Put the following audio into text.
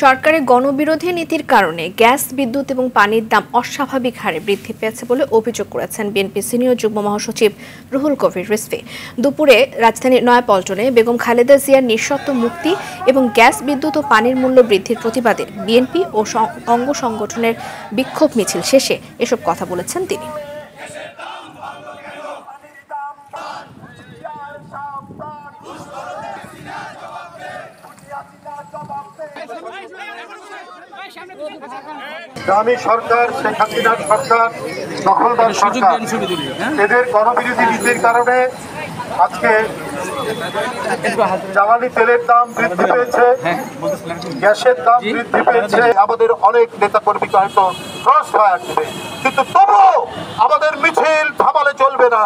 সরকারের গণবিরোধী নীতির কারণে গ্যাস, বিদ্যুৎ এবং পানির দাম অস্বাভাবিক হারে বৃদ্ধি পেয়েছে বলে অভিযোগ করেছেন বিএনপি সিনিয়র যুগ্ম মহাসচিব রুহুল কবির রিজভী। দুপুরে রাজধানীর নয়াপল্টনে বেগম খালেদা জিয়ার নিঃশর্ত মুক্তি এবং গ্যাস, বিদ্যুৎ ও পানির মূল্য বৃদ্ধির প্রতিবাদে বিএনপি ও অঙ্গ সংগঠনের বিক্ষোভ মিছিল শেষে এসব কথা বলেছেন তিনি। দামি সরকার, শেখ হাসিনার সরকার, দখলদার সরকার, এদের গণবিরোধী নীতির কারণে আজকে জ্বালানি তেলের দাম বৃদ্ধি পেয়েছে, গ্যাসের দাম বৃদ্ধি পেয়েছে। আমাদের অনেক নেতাকর্মীকে হয়তো ক্রস ফায়ার দেবে, কিন্তু তবুও আমাদের মিছিল থামালে চলবে না।